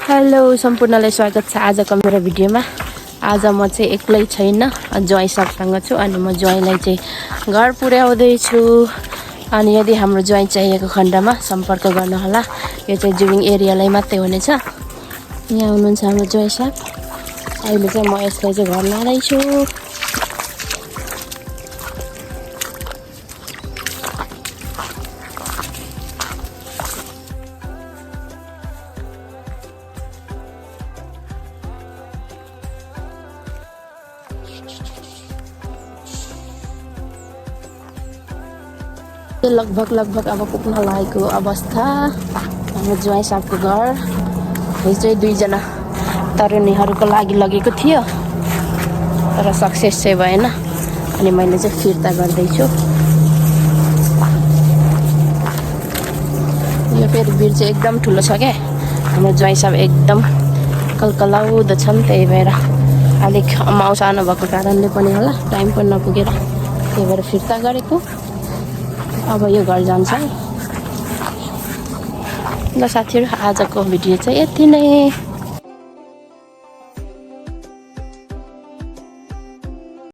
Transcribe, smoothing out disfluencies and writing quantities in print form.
Hello सम्पूर्णलाई स्वागत छ आजको मेरो भिडियोमा। आज म चाहिँ एक्लै छैन, ज्वाइँ सबसँग छु अनि म ज्वाइँलाई चाहिँ घर पुर्याउँदै छु। अनि यदि हाम्रो ज्वाइँ चाहिएको खण्डमा सम्पर्क गर्नुहोला। यो चाहिँ जुबिङ एरियालाई मात्रै हुनेछ। यहाँ हुनुहुन्छ हाम्रो ज्वाइँ साहब। अहिले चाहिँ म यसलाई चाहिँ घर लाँदैछु। लगभग अब पुग्न लागेको अवस्था हाम्रो ज्वाइँ साहबको घर। हिजो दुईजना तरुणीहरूको लागि लगेको थियो तर सक्सेस चाहिँ भएन अनि मैले चाहिँ फिर्ता गर्दैछु। यो फेरि भिड चाहिँ एकदम ठुलो छ क्या। हाम्रो ज्वाइँ साहब एकदम कलकलाउँदो छन्, त्यही भएर अलिक माउ सानो भएको कारणले पनि होला टाइम पनि नपुगेर त्यही भएर फिर्ता गरेको। अब यो घर जान्छ। ल साथीहरू, आजको भिडियो चाहिँ यति नै।